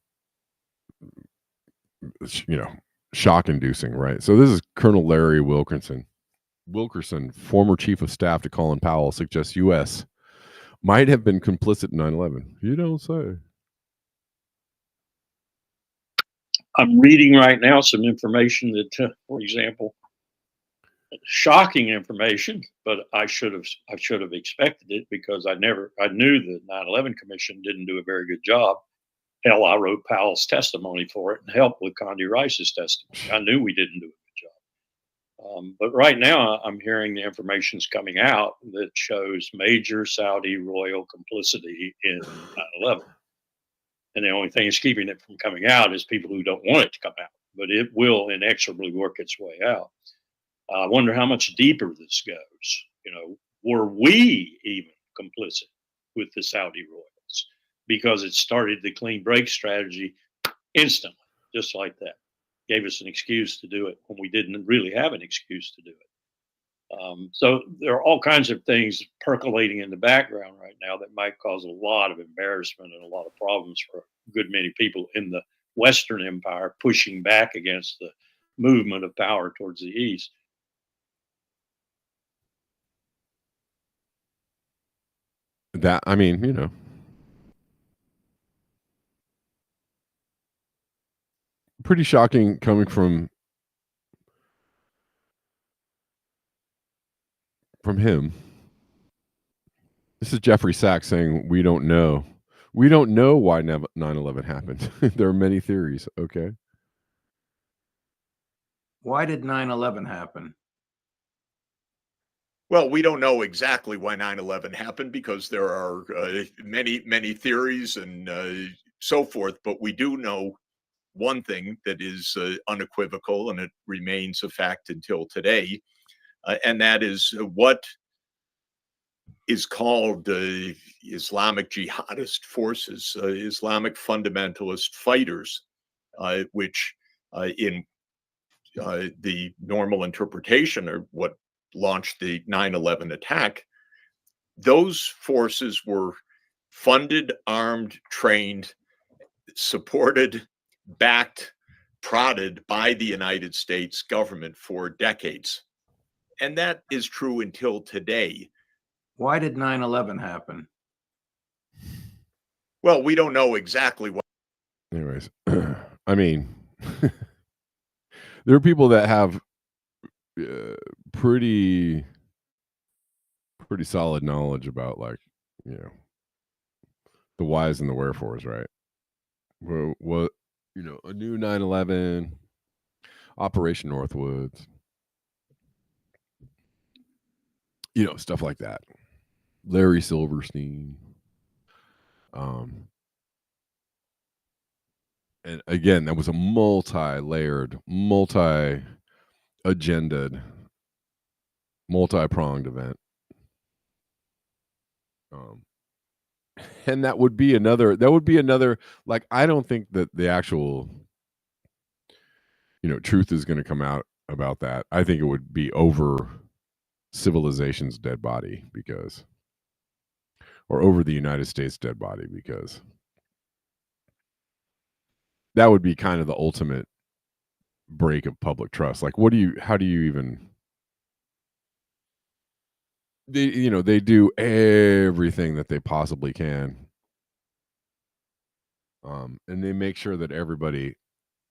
shock inducing, right? So this is Colonel Larry Wilkerson, former chief of staff to Colin Powell, suggests US might have been complicit in 9/11. You don't say. I'm reading right now some information that, for example, shocking information, but I should have expected it because I knew the 9/11 Commission didn't do a very good job. Hell, I wrote Powell's testimony for it and helped with Condi Rice's testimony. I knew we didn't do a good job. But right now, I'm hearing the information's coming out that shows major Saudi royal complicity in 9/11. And the only thing that's keeping it from coming out is people who don't want it to come out. But it will inexorably work its way out. I wonder how much deeper this goes. Were we even complicit with the Saudi royals? Because it started the clean break strategy instantly, just like that. Gave us an excuse to do it when we didn't really have an excuse to do it. So there are all kinds of things percolating in the background right now that might cause a lot of embarrassment and a lot of problems for a good many people in the Western Empire pushing back against the movement of power towards the East. That I mean, pretty shocking coming from him. This is Jeffrey Sachs saying we don't know. We don't know why 9/11 happened. There are many theories. Okay. Why did 9/11 happen? Well, we don't know exactly why 9/11 happened because there are many theories and so forth. But we do know one thing that is unequivocal, and it remains a fact until today, and that is what is called Islamic jihadist forces, Islamic fundamentalist fighters, which in the normal interpretation are what launched the 9/11 attack. Those forces were funded, armed, trained, supported, backed, prodded by the United States government for decades. And that is true until today. Why did 9/11 happen? Well, we don't know exactly what. Anyways, I mean, there are people that have pretty solid knowledge about the whys and the wherefores, right? What a new 9/11, Operation Northwoods, stuff like that. Larry Silverstein. And again, that was a multi-layered, multi-agendaed, multi-pronged event. And that would be another, like, I don't think that the actual, truth is going to come out about that. I think it would be over civilization's dead body or over the United States dead body, because that would be kind of the ultimate break of public trust. Like, how do you even they do everything that they possibly can, and they make sure that everybody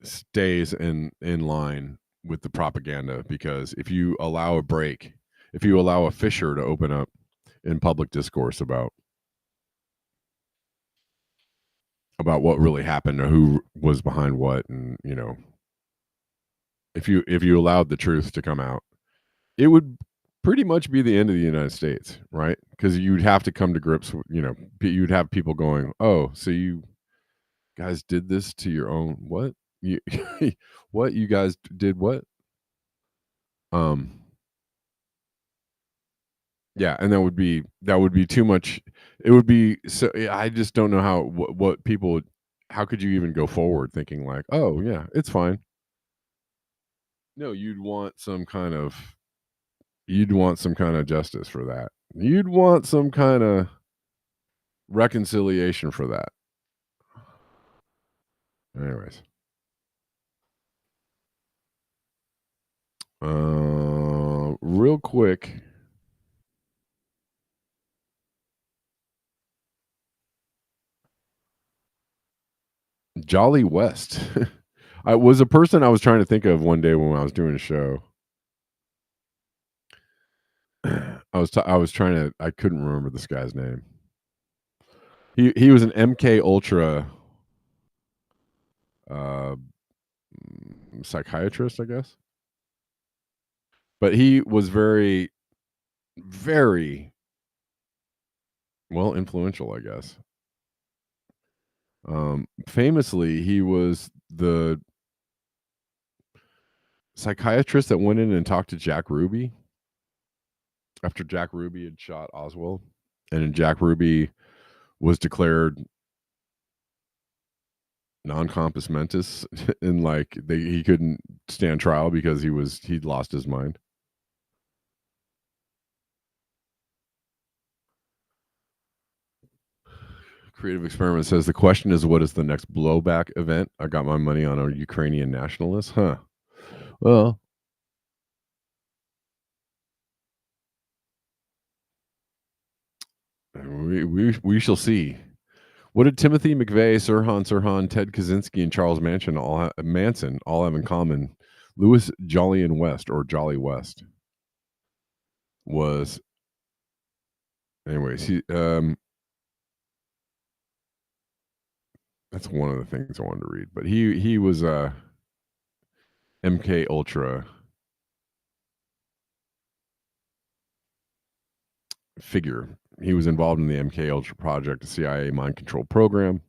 stays in line with the propaganda, because if you allow a fissure to open up in public discourse about what really happened or who was behind what, and if you allowed the truth to come out, it would pretty much be the end of the United States, right? Because you'd have to come to grips with, you'd have people going, "Oh, so you guys did this to your own what? You what? You guys did what?" Yeah, and that would be too much. It would be so. I just don't know what people. How could you even go forward thinking like, "Oh yeah, it's fine"? No, you'd want some kind of justice for that. You'd want some kind of reconciliation for that. Anyways, real quick. Jolly West. I was a person I was trying to think of one day when I was doing a show. I was trying to. I couldn't remember this guy's name. He was an MK Ultra psychiatrist, I guess. But he was very, very well influential, I guess. Famously, he was the psychiatrist that went in and talked to Jack Ruby after Jack Ruby had shot Oswald, and Jack Ruby was declared non-compos mentis, and like he couldn't stand trial because he'd lost his mind. Creative Experiment says the question is, what is the next blowback event? I got my money on a Ukrainian nationalist. Huh. Well, we shall see. What did Timothy McVeigh, Sirhan, Ted Kaczynski, and Charles Manson all have in common? Louis Jolyon West, or Jolly West, was, anyways, that's one of the things I wanted to read. But he was a MK Ultra figure. He was involved in the MK Ultra project, the CIA mind control program.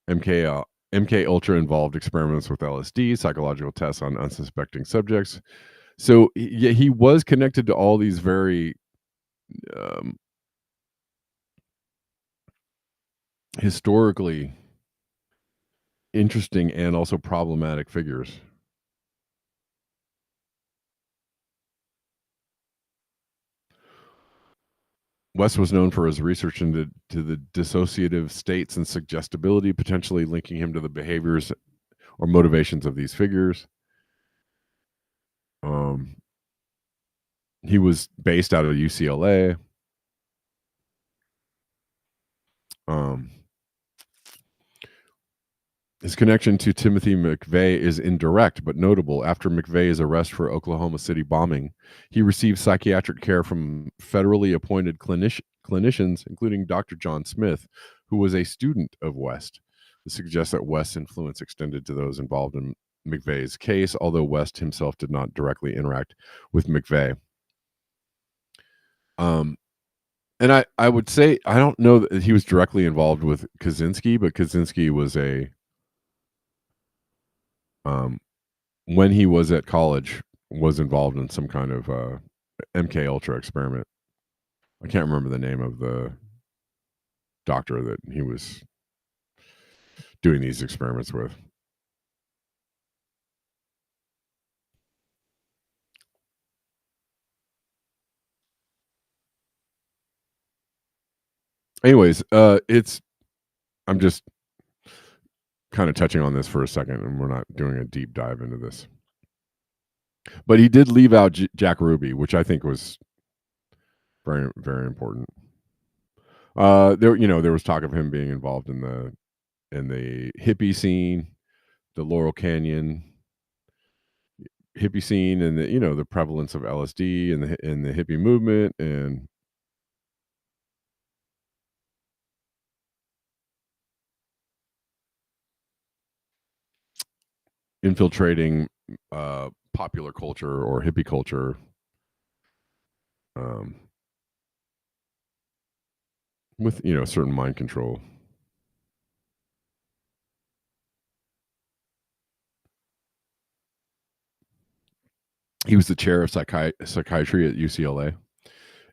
MK Ultra involved experiments with LSD, psychological tests on unsuspecting subjects. So yeah, he was connected to all these very historically interesting and also problematic figures. West was known for his research into the dissociative states and suggestibility, potentially linking him to the behaviors or motivations of these figures. He was based out of UCLA. His connection to Timothy McVeigh is indirect but notable. After McVeigh's arrest for Oklahoma City bombing, he received psychiatric care from federally appointed clinicians, including Dr. John Smith, who was a student of West. This suggests that West's influence extended to those involved in McVeigh's case, although West himself did not directly interact with McVeigh. And I would say, I don't know that he was directly involved with Kaczynski, but Kaczynski was when he was at college, was involved in some kind of MK Ultra experiment. I can't remember the name of the doctor that he was doing these experiments with. Anyways, I'm just kind of touching on this for a second, and we're not doing a deep dive into this. But he did leave out Jack Ruby, which I think was Very, very important. There was talk of him being involved in the hippie scene, the Laurel Canyon hippie scene, and the prevalence of LSD and the hippie movement, and infiltrating popular culture or hippie culture, with certain mind control. He was the chair of psychiatry at UCLA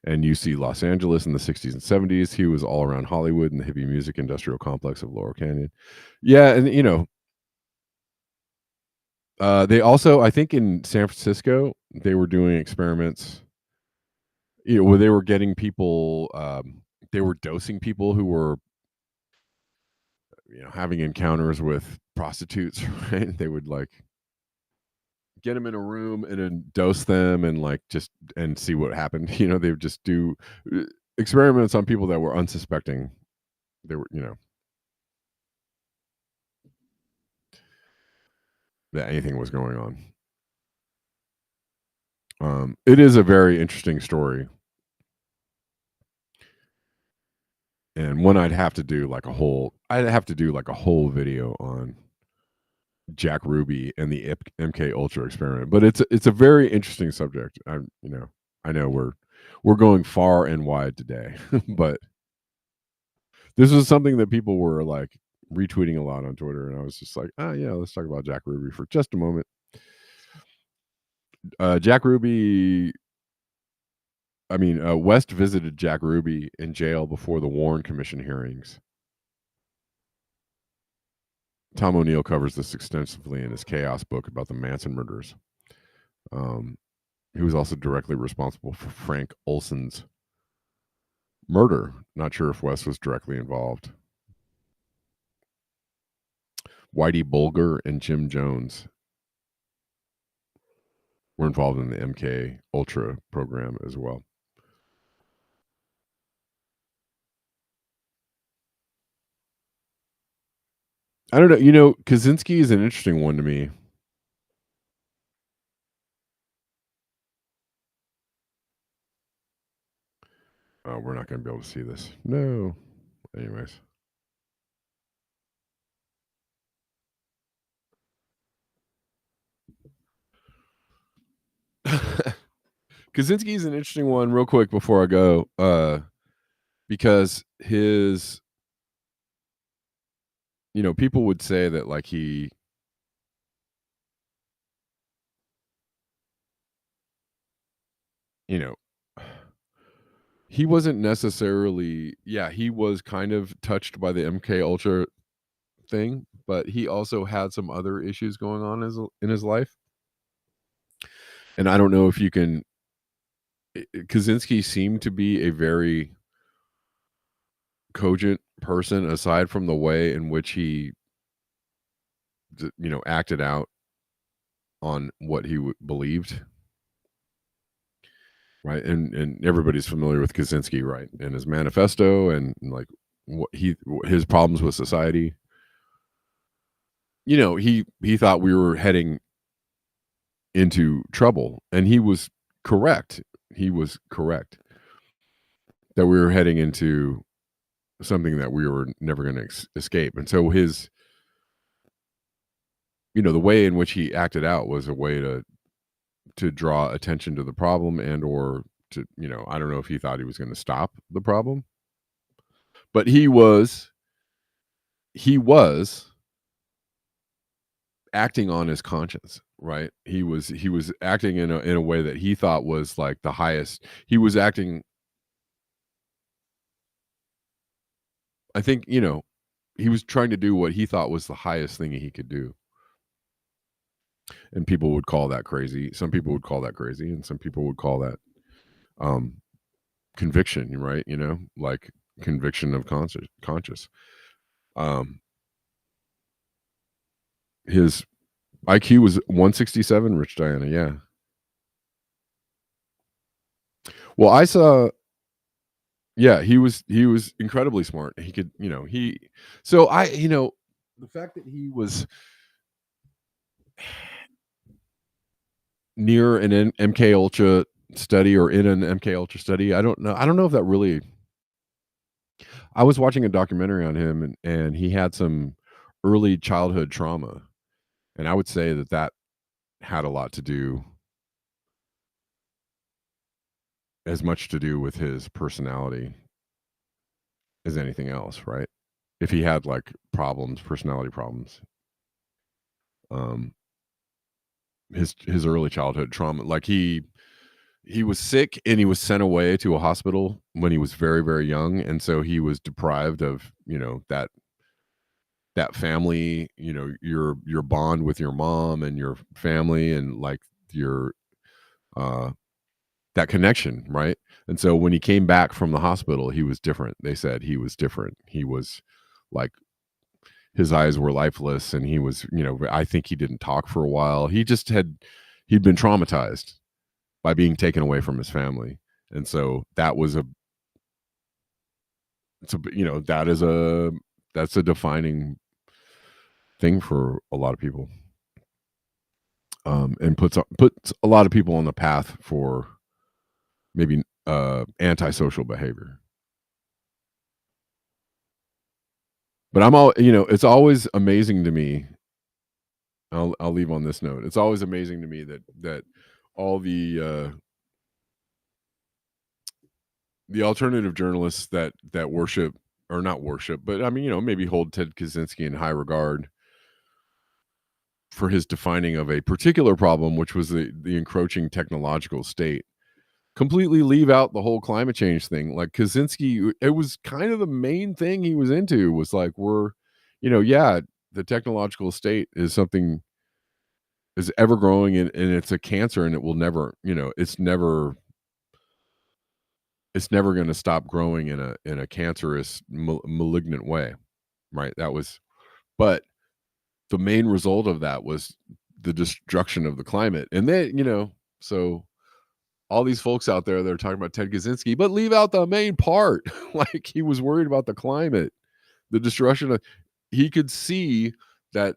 and UC Los Angeles in the 60s and 70s. He was all around Hollywood and the hippie music industrial complex of Laurel Canyon. Yeah, and they also, I think, in San Francisco, they were doing experiments, where they were getting people, they were dosing people who were, having encounters with prostitutes, right? They would get them in a room and then dose them and and see what happened. They would just do experiments on people that were unsuspecting. They were, that anything was going on. It is a very interesting story, and one I'd have to do like a whole video on Jack Ruby and the MK Ultra experiment. But it's a very interesting subject. I know we're going far and wide today, but this was something that people were retweeting a lot on Twitter, and I was just like, yeah, let's talk about Jack Ruby for just a moment. Jack Ruby, West visited Jack Ruby in jail before the Warren Commission hearings. Tom O'Neill covers this extensively in his Chaos book about the Manson murders. He was also directly responsible for Frank Olson's murder. Not sure if West was directly involved. Whitey Bulger and Jim Jones were involved in the MK Ultra program as well. I don't know. Kaczynski is an interesting one to me. Oh, we're not going to be able to see this. No. Anyways. Kaczynski is an interesting one, real quick before I go, because his, people would say that he wasn't necessarily, he was kind of touched by the MK Ultra thing, but he also had some other issues going on in his life. And I don't know if you can. Kaczynski seemed to be a very cogent person, aside from the way in which he, acted out on what he believed. Right, and everybody's familiar with Kaczynski, right, and his manifesto, and his problems with society. He thought we were heading into trouble, and he was correct. He was correct that we were heading into something that we were never going to escape. And so his, the way in which he acted out was a way to draw attention to the problem, and or to, I don't know if he thought he was going to stop the problem, but he was acting on his conscience, right? He was acting in a way that he thought was like the highest. He was acting, I think, he was trying to do what he thought was the highest thing he could do. And people would call that crazy. Some people would call that crazy, and some people would call that conviction, right? Like conviction of conscious. His IQ was 167, Rich Diana, yeah. Well, I saw Yeah, he was incredibly smart. He could, so the fact that he was near an MK Ultra study or in an MK Ultra study, I don't know. I don't know if that really. I was watching a documentary on him, and he had some early childhood trauma, and I would say that had a lot to do, as much to do with his personality as anything else, right? If he had like personality problems, um, his early childhood trauma, like he was sick and he was sent away to a hospital when he was very, very young, and so he was deprived of that family, your bond with your mom and your family, and like your uh that connection, right? And so when he came back from the hospital, he was different. They said he was different. He was like, his eyes were lifeless, and he was, I think he didn't talk for a while. He'd been traumatized by being taken away from his family. And so that was that's a defining thing for a lot of people. And puts a lot of people on the path for maybe antisocial behavior. But it's always amazing to me. I'll leave on this note. It's always amazing to me that all the alternative journalists that worship, or not worship, but I mean, maybe hold Ted Kaczynski in high regard for his defining of a particular problem, which was the encroaching technological state, completely leave out the whole climate change thing. Like Kaczynski, it was kind of the main thing he was into, was like, the technological state is something, is ever growing, and it's a cancer, and it will never, it's never going to stop growing in a cancerous, malignant way, right? But the main result of that was the destruction of the climate. And then, so all these folks out there that are talking about Ted Kaczynski, but leave out the main part. Like, he was worried about the climate, the destruction of, he could see that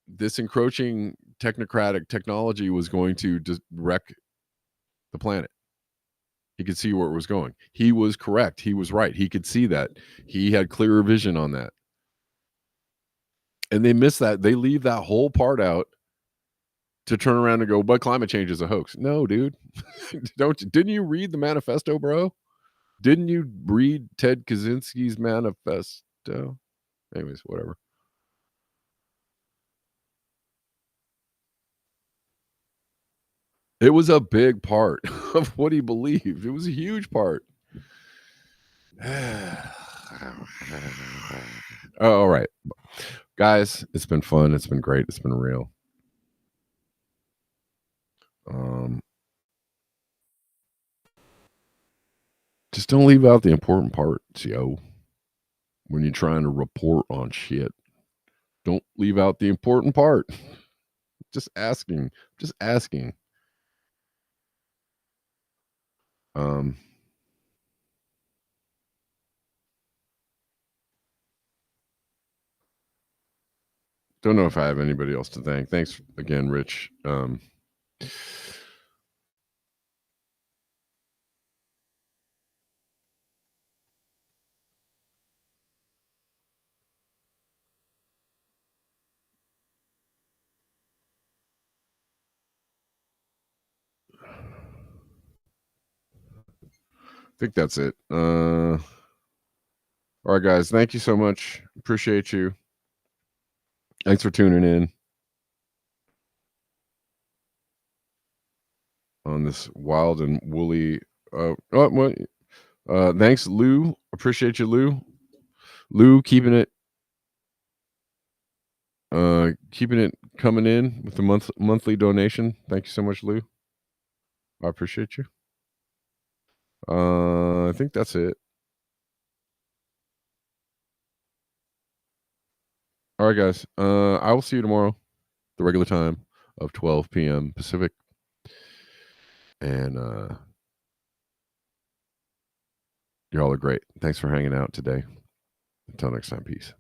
this encroaching technocratic technology was going to wreck the planet. He could see where it was going. He was correct. He was right. He could see that. He had clearer vision on that. And they miss that. They leave that whole part out to turn around and go, but climate change is a hoax. No, dude. Didn't you read the manifesto, bro? Didn't you read Ted Kaczynski's manifesto? Anyways, whatever. It was a big part of what he believed. It was a huge part. All right. Guys, it's been fun. It's been great. It's been real. Just don't leave out the important parts, yo. When you're trying to report on shit, don't leave out the important part. Just asking. Don't know if I have anybody else to thank. Thanks again, Rich. I think that's it. All right, guys. Thank you so much. Appreciate you. Thanks for tuning in on this wild and woolly. Thanks, Lou. Appreciate you, Lou. Lou, keeping it coming in with the monthly donation. Thank you so much, Lou. I appreciate you. I think that's it. All right, guys. I will see you tomorrow, the regular time of 12 p.m. Pacific. And Y'all are great. Thanks for hanging out today. Until next time, peace.